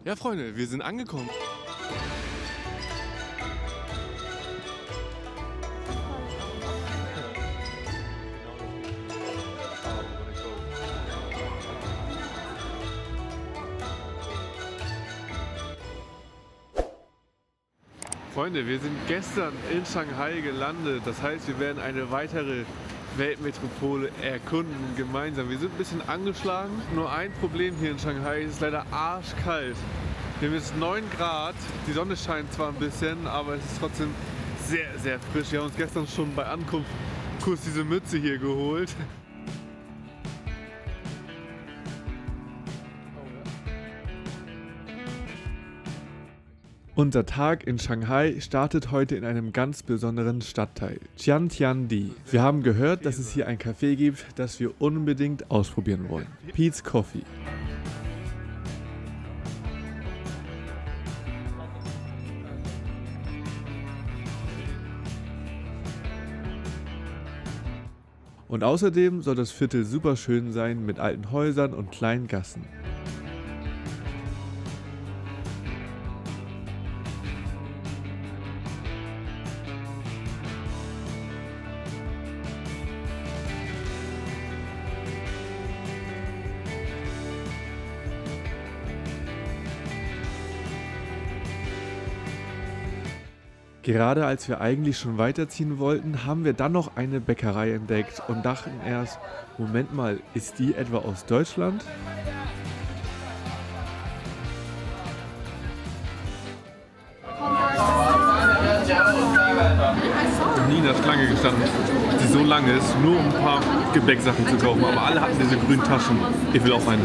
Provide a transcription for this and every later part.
Ja, Freunde, wir sind angekommen. Freunde, wir sind gestern in Shanghai gelandet. Das heißt, wir werden eine weitere Weltmetropole erkunden gemeinsam. Wir sind ein bisschen angeschlagen. Nur ein Problem hier in Shanghai, es ist leider arschkalt. Wir haben jetzt 9 Grad. Die Sonne scheint zwar ein bisschen, aber es ist trotzdem sehr, sehr frisch. Wir haben uns gestern schon bei Ankunft kurz diese Mütze hier geholt. Unser Tag in Shanghai startet heute in einem ganz besonderen Stadtteil, Qiantiandi. Wir haben gehört, dass es hier ein Café gibt, das wir unbedingt ausprobieren wollen. Pete's Coffee. Und außerdem soll das Viertel super schön sein mit alten Häusern und kleinen Gassen. Gerade als wir eigentlich schon weiterziehen wollten, haben wir dann noch eine Bäckerei entdeckt und dachten erst, Moment mal, ist die etwa aus Deutschland? Nie in der Schlange gestanden, die so lang ist, nur um ein paar Gebäcksachen zu kaufen, aber alle hatten diese grünen Taschen. Ich will auch eine.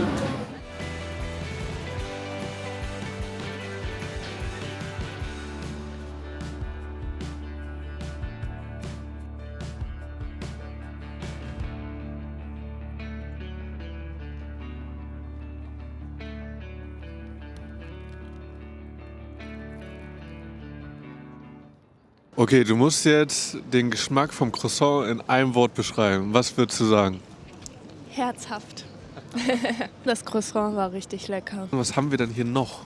Okay, du musst jetzt den Geschmack vom Croissant in einem Wort beschreiben. Was würdest du sagen? Herzhaft. Das Croissant war richtig lecker. Was haben wir denn hier noch?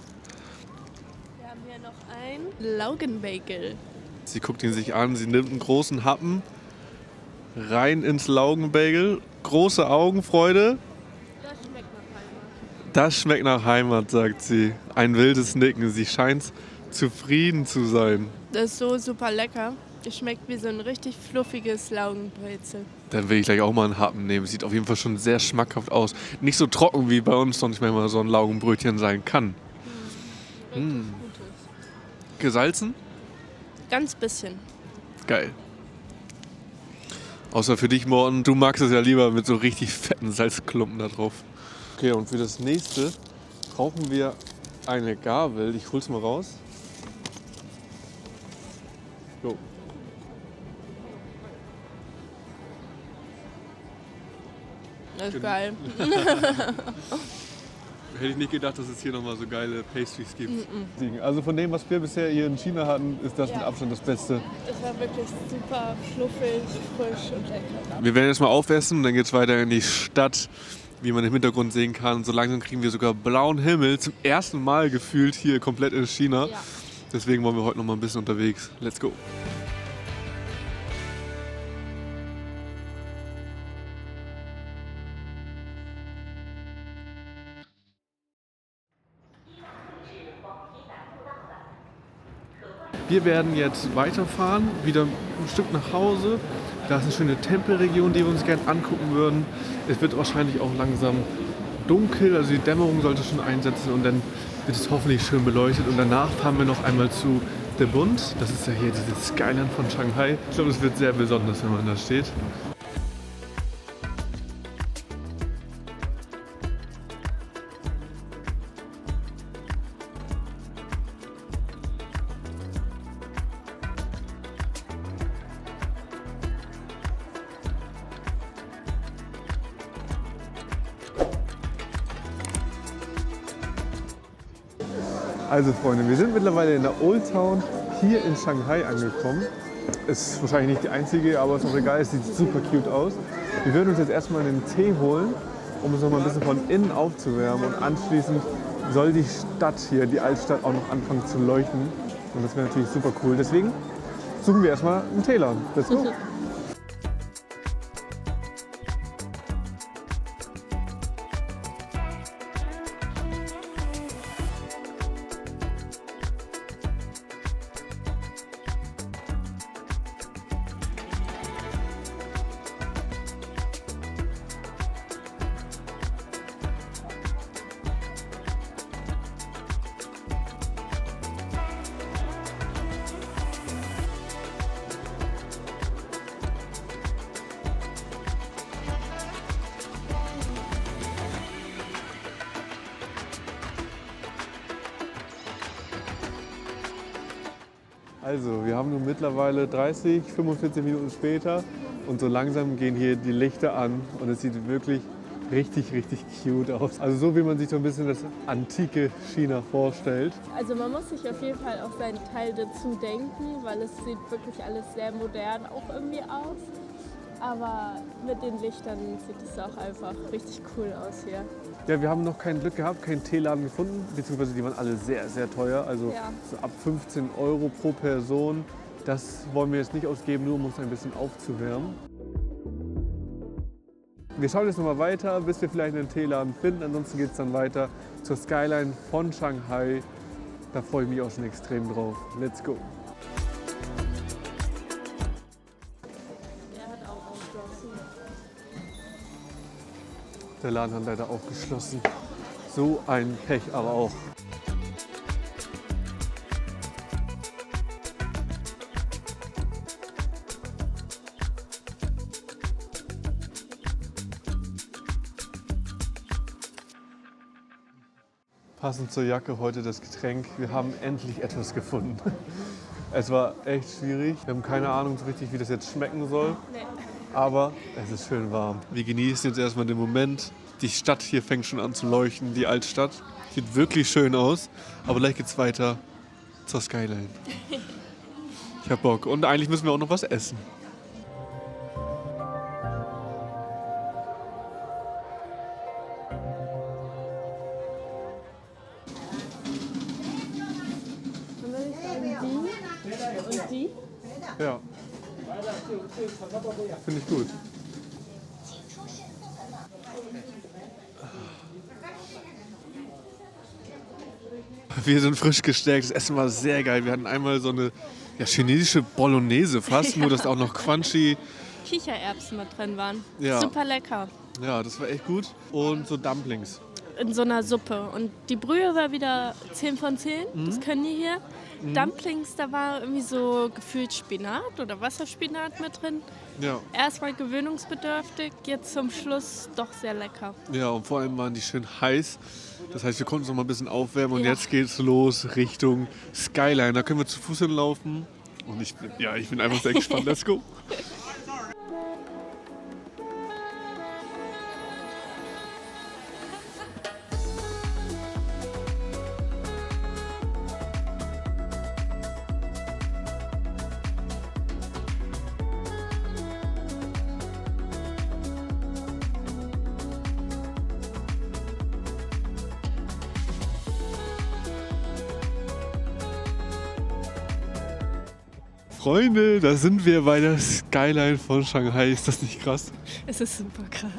Wir haben hier noch ein Laugenbagel. Sie guckt ihn sich an, sie nimmt einen großen Happen, rein ins Laugenbagel, große Augen, Freude. Das schmeckt nach Heimat. Das schmeckt nach Heimat, sagt sie. Ein wildes Nicken, sie scheint zufrieden zu sein. Das ist so super lecker. Es schmeckt wie so ein richtig fluffiges Laugenbrezel. Dann will ich gleich auch mal einen Happen nehmen. Sieht auf jeden Fall schon sehr schmackhaft aus. Nicht so trocken wie bei uns sonst manchmal so ein Laugenbrötchen sein kann. Richtig gutes. Gesalzen? Ganz bisschen. Geil. Außer für dich, Morten, du magst es ja lieber mit so richtig fetten Salzklumpen da drauf. Okay, und für das nächste brauchen wir eine Gabel. Ich hol's mal raus. Jo. Das ist geil. Hätte ich nicht gedacht, dass es hier nochmal so geile Pastries gibt. Also von dem, was wir bisher hier in China hatten, ist das mit Abstand das Beste. Es war wirklich super fluffig, frisch und lecker. Wir werden jetzt mal aufessen, dann geht es weiter in die Stadt, wie man im Hintergrund sehen kann. Und so langsam kriegen wir sogar blauen Himmel, zum ersten Mal gefühlt hier komplett in China. Ja. Deswegen waren wir heute noch mal ein bisschen unterwegs. Let's go! Wir werden jetzt weiterfahren, wieder ein Stück nach Hause. Da ist eine schöne Tempelregion, die wir uns gerne angucken würden. Es wird wahrscheinlich auch langsam dunkel, also die Dämmerung sollte schon einsetzen und dann wird es hoffentlich schön beleuchtet. Und danach fahren wir noch einmal zu The Bund. Das ist ja hier dieses Skyline von Shanghai. Ich glaube, es wird sehr besonders, wenn man da steht. Also Freunde, wir sind mittlerweile in der Old Town hier in Shanghai angekommen. Ist wahrscheinlich nicht die einzige, aber ist auch egal, es sieht super cute aus. Wir werden uns jetzt erstmal einen Tee holen, um uns noch mal ein bisschen von innen aufzuwärmen und anschließend soll die Stadt hier, die Altstadt, auch noch anfangen zu leuchten. Und das wäre natürlich super cool. Deswegen suchen wir erstmal einen Teeladen. Let's go. Also, wir haben nun mittlerweile 30, 45 Minuten später und so langsam gehen hier die Lichter an und es sieht wirklich richtig, richtig cute aus. Also so wie man sich so ein bisschen das antike China vorstellt. Also man muss sich auf jeden Fall auch seinen Teil dazu denken, weil es sieht wirklich alles sehr modern auch irgendwie aus. Aber mit den Lichtern sieht es auch einfach richtig cool aus hier. Ja, wir haben noch kein Glück gehabt, keinen Teeladen gefunden, beziehungsweise die waren alle sehr, sehr teuer. Also Ja. so ab 15 Euro pro Person. Das wollen wir jetzt nicht ausgeben, nur um uns ein bisschen aufzuwärmen. Wir schauen jetzt noch mal weiter, bis wir vielleicht einen Teeladen finden. Ansonsten geht es dann weiter zur Skyline von Shanghai. Da freue ich mich auch schon extrem drauf. Let's go! Der Laden hat leider auch geschlossen. So ein Pech aber auch. Passend zur Jacke heute das Getränk. Wir haben endlich etwas gefunden. Es war echt schwierig. Wir haben keine Ahnung so richtig, wie das jetzt schmecken soll. Nee. Aber es ist schön warm. Wir genießen jetzt erstmal den Moment. Die Stadt hier fängt schon an zu leuchten, die Altstadt. Sieht wirklich schön aus. Aber gleich geht's weiter zur Skyline. Ich hab Bock. Und eigentlich müssen wir auch noch was essen. Und dann ist die und die. Ja. Finde ich gut. Wir sind frisch gestärkt. Das Essen war sehr geil. Wir hatten einmal so eine chinesische Bolognese fast, nur dass auch noch crunchy. Kichererbsen mit drin waren. Ja. Super lecker. Ja, das war echt gut. Und so Dumplings. In so einer Suppe. Und die Brühe war wieder 10 von 10. Das können die hier. Dumplings, da war irgendwie so gefühlt Spinat oder Wasserspinat mit drin. Ja. Erstmal gewöhnungsbedürftig, jetzt zum Schluss doch sehr lecker. Ja, und vor allem waren die schön heiß. Das heißt, wir konnten uns noch mal ein bisschen aufwärmen und Ja. jetzt geht's los Richtung Skyline. Da können wir zu Fuß hinlaufen. Und ich bin einfach sehr gespannt. Let's go. Freunde, da sind wir bei der Skyline von Shanghai. Ist das nicht krass? Es ist super krass,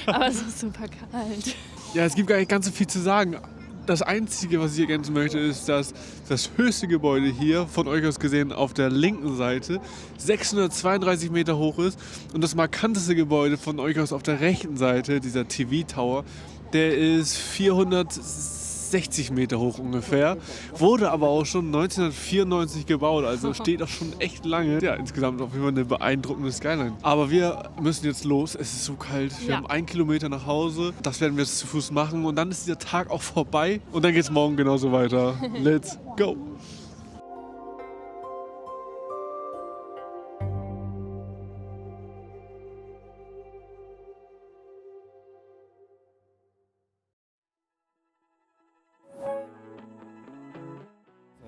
aber es ist super kalt. Ja, es gibt gar nicht ganz so viel zu sagen. Das Einzige, was ich ergänzen möchte, ist, dass das höchste Gebäude hier, von euch aus gesehen, auf der linken Seite 632 Meter hoch ist. Und das markanteste Gebäude von euch aus auf der rechten Seite, dieser TV-Tower, der ist 460 Meter hoch ungefähr. Wurde aber auch schon 1994 gebaut, also steht auch schon echt lange. Ja, insgesamt auf jeden Fall eine beeindruckende Skyline. Aber wir müssen jetzt los, es ist so kalt. Wir Ja. haben 1 Kilometer nach Hause, das werden wir jetzt zu Fuß machen. Und dann ist dieser Tag auch vorbei und dann geht es morgen genauso weiter. Let's go!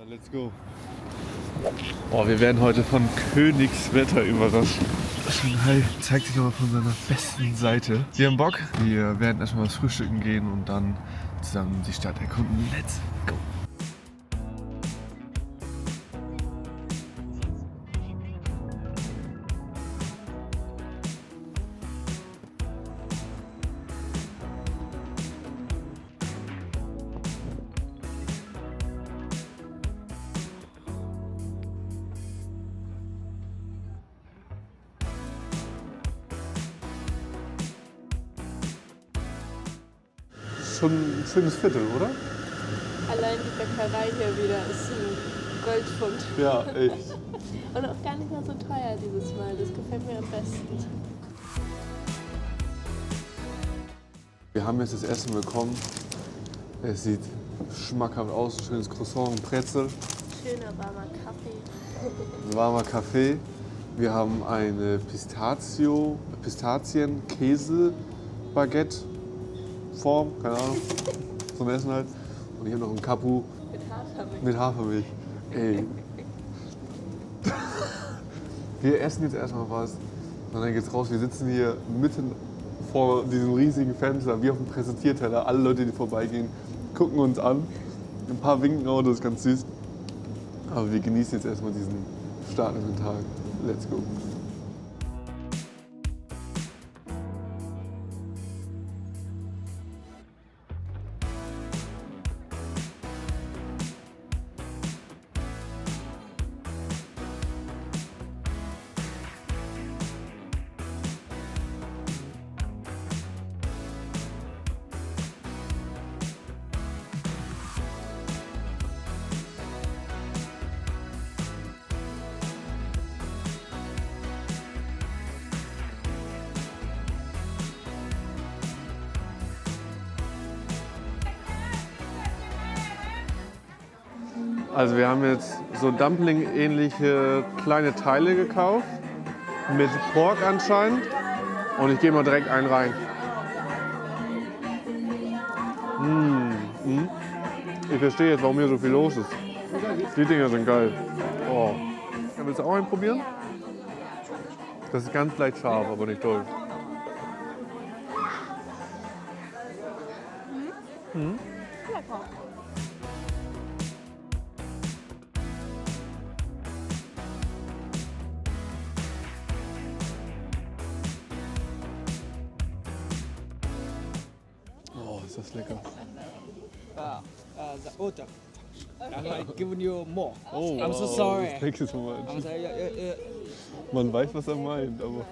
Let's go. Oh, wir werden heute von Königswetter überrascht. Shanghai zeigt sich nochmal von seiner besten Seite. Wir haben Bock. Wir werden erstmal was frühstücken gehen und dann zusammen die Stadt erkunden. Let's go! Schon ein schönes Viertel, oder? Allein die Bäckerei hier wieder ist ein Goldfund. Ja, echt. Und auch gar nicht mehr so teuer dieses Mal. Das gefällt mir am besten. Wir haben jetzt das Essen bekommen. Es sieht schmackhaft aus. Schönes Croissant und Brezel. Schöner warmer Kaffee. Warmer Kaffee. Wir haben eine Pistazien-Käse-Baguette-Form, keine Ahnung, zum Essen halt. Und ich habe noch einen Capu Mit Hafermilch. mit Hafermilch. Ey. Wir essen jetzt erstmal was und dann geht's raus. Wir sitzen hier mitten vor diesem riesigen Fenster, wie auf dem Präsentierteller. Alle Leute, die vorbeigehen, gucken uns an. Ein paar winken auch, das ist ganz süß. Aber wir genießen jetzt erstmal diesen startenden Tag. Let's go. Also wir haben jetzt so Dumpling-ähnliche kleine Teile gekauft, mit Pork anscheinend. Und ich gehe mal direkt einen rein. Ich verstehe jetzt, warum hier so viel los ist. Die Dinger sind geil. Oh. Ja, willst du auch einen probieren? Das ist ganz leicht scharf, aber nicht doll. Lecker. Oh, ist das lecker. The order. I'm like giving you more. Oh, I'm so sorry. Thank you so much. I'm sorry. Man weiß, was er meint, aber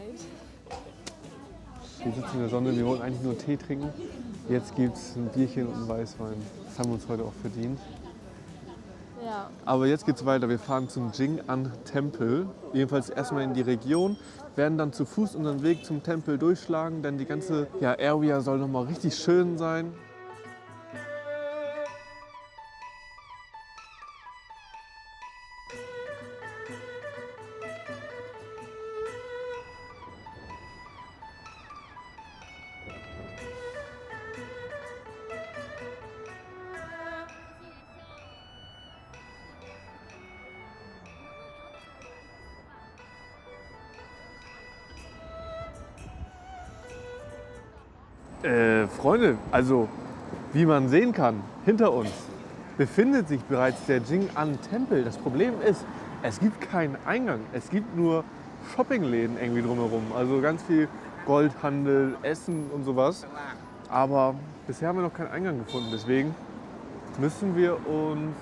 wir sitzen in der Sonne, wir wollten eigentlich nur Tee trinken. Jetzt gibt es ein Bierchen und einen Weißwein. Das haben wir uns heute auch verdient. Ja. Aber jetzt geht's weiter. Wir fahren zum Jing'an-Tempel. Jedenfalls erstmal in die Region, werden dann zu Fuß unseren Weg zum Tempel durchschlagen, denn die ganze Area soll nochmal richtig schön sein. Freunde, also wie man sehen kann, hinter uns befindet sich bereits der Jing'an-Tempel. Das Problem ist, es gibt keinen Eingang. Es gibt nur Shoppingläden irgendwie drumherum. Also ganz viel Goldhandel, Essen und sowas. Aber bisher haben wir noch keinen Eingang gefunden. Deswegen müssen wir uns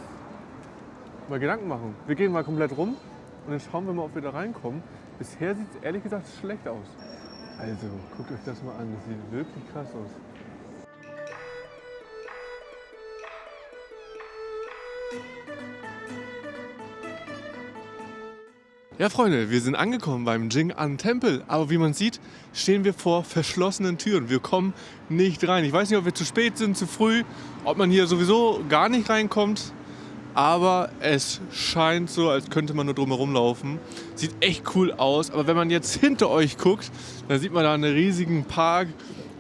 mal Gedanken machen. Wir gehen mal komplett rum und dann schauen wir mal, ob wir da reinkommen. Bisher sieht es ehrlich gesagt schlecht aus. Also, guckt euch das mal an, das sieht wirklich krass aus. Ja, Freunde, wir sind angekommen beim Jing'an-Tempel. Aber wie man sieht, stehen wir vor verschlossenen Türen. Wir kommen nicht rein. Ich weiß nicht, ob wir zu spät sind, zu früh, ob man hier sowieso gar nicht reinkommt. Aber es scheint so, als könnte man nur drumherum laufen. Sieht echt cool aus. Aber wenn man jetzt hinter euch guckt, dann sieht man da einen riesigen Park,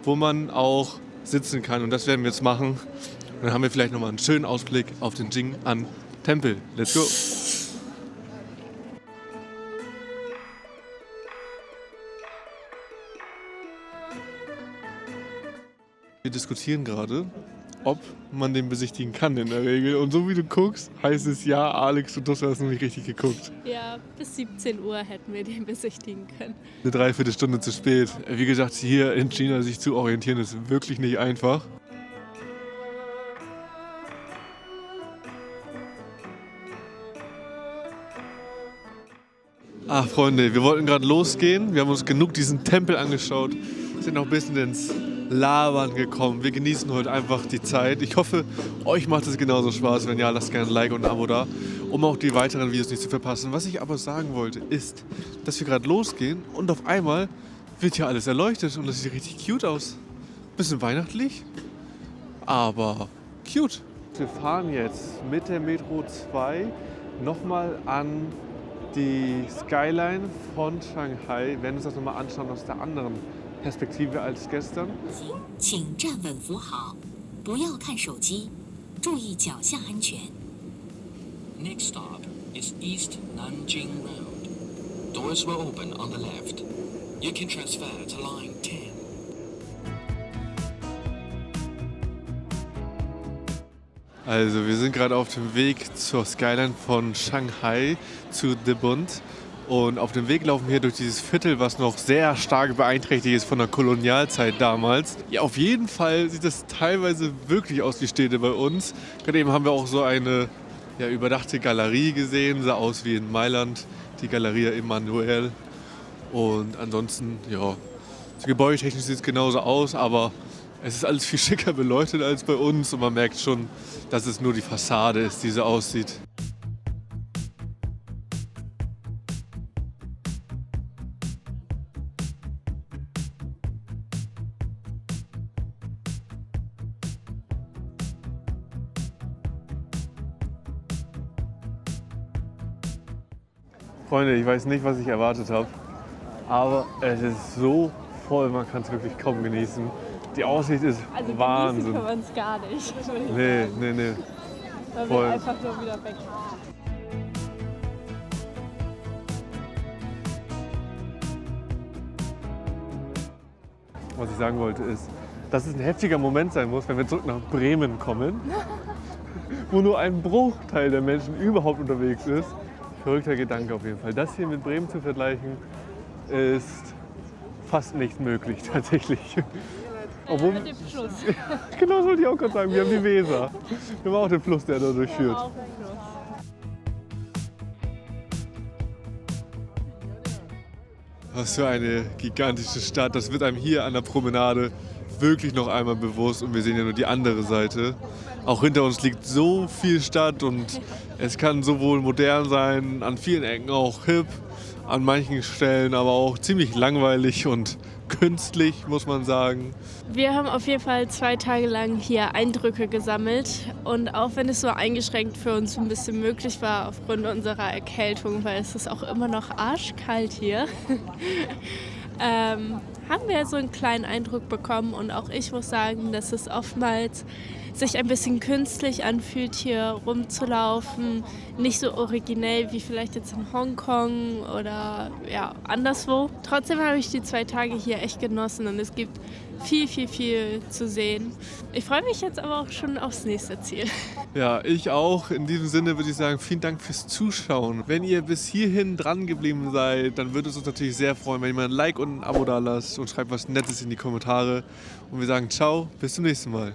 wo man auch sitzen kann. Und das werden wir jetzt machen. Und dann haben wir vielleicht nochmal einen schönen Ausblick auf den Jing'an-Tempel. Let's go! wir diskutieren gerade, ob man den besichtigen kann in der Regel. Und so wie du guckst, heißt es ja, Alex, du hast noch nicht richtig geguckt. Ja, bis 17 Uhr hätten wir den besichtigen können. Eine Dreiviertelstunde zu spät. Wie gesagt, hier in China sich zu orientieren, ist wirklich nicht einfach. Ach Freunde, wir wollten gerade losgehen. Wir haben uns genug diesen Tempel angeschaut, sind noch ein bisschen ins Labern gekommen. Wir genießen heute einfach die Zeit. Ich hoffe, euch macht es genauso Spaß. Wenn ja, lasst gerne ein Like und ein Abo da, um auch die weiteren Videos nicht zu verpassen. Was ich aber sagen wollte, ist, dass wir gerade losgehen und auf einmal wird hier alles erleuchtet und das sieht richtig cute aus. Bisschen weihnachtlich, aber cute. Wir fahren jetzt mit der Metro 2 nochmal an die Skyline von Shanghai. Wir werden uns das nochmal anschauen aus der anderen Perspektive als gestern. 请站稳扶好，不要看手机，注意脚下安全。 Next stop is East Nanjing Road. Doors will open on the left. You can transfer to line 10. Also wir sind gerade auf dem Weg zur Skyline von Shanghai zu The Bund. Und auf dem Weg laufen wir hier durch dieses Viertel, was noch sehr stark beeinträchtigt ist von der Kolonialzeit damals. Ja, auf jeden Fall sieht es teilweise wirklich aus wie Städte bei uns. Gerade eben haben wir auch so eine überdachte Galerie gesehen, sah aus wie in Mailand, die Galleria Emanuel. Und ansonsten, ja, so gebäudetechnisch sieht es genauso aus, aber es ist alles viel schicker beleuchtet als bei uns und man merkt schon, dass es nur die Fassade ist, die so aussieht. Freunde, ich weiß nicht, was ich erwartet habe, aber es ist so voll, man kann es wirklich kaum genießen. Die Aussicht ist Also Wahnsinn. genießen kann man es gar nicht. Nee. Weil voll. wir einfach nur wieder weg. Was ich sagen wollte ist, dass es ein heftiger Moment sein muss, wenn wir zurück nach Bremen kommen, wo nur ein Bruchteil der Menschen überhaupt unterwegs ist. Verrückter Gedanke auf jeden Fall. Das hier mit Bremen zu vergleichen, ist fast nicht möglich tatsächlich. Obwohl, Mit dem Fluss. genau das wollte ich auch gerade sagen, wir haben die Weser. Wir haben auch den Fluss, der da durchführt. Auch im Fluss. Was für eine gigantische Stadt. Das wird einem hier an der Promenade wirklich noch einmal bewusst. Und wir sehen ja nur die andere Seite. Auch hinter uns liegt so viel Stadt und es kann sowohl modern sein, an vielen Ecken auch hip, an manchen Stellen aber auch ziemlich langweilig und künstlich, muss man sagen. Wir haben auf jeden Fall 2 Tage lang hier Eindrücke gesammelt und auch wenn es so eingeschränkt für uns ein bisschen möglich war aufgrund unserer Erkältung, weil es ist auch immer noch arschkalt hier, haben wir so einen kleinen Eindruck bekommen und auch ich muss sagen, dass es oftmals sich ein bisschen künstlich anfühlt, hier rumzulaufen. Nicht so originell wie vielleicht jetzt in Hongkong oder ja, anderswo. Trotzdem habe ich die 2 Tage hier echt genossen und es gibt viel zu sehen. Ich freue mich jetzt aber auch schon aufs nächste Ziel. Ja, ich auch. In diesem Sinne würde ich sagen, vielen Dank fürs Zuschauen. Wenn ihr bis hierhin dran geblieben seid, dann würde es uns natürlich sehr freuen, wenn ihr mal ein Like und ein Abo da lasst und schreibt was Nettes in die Kommentare. Und wir sagen ciao, bis zum nächsten Mal.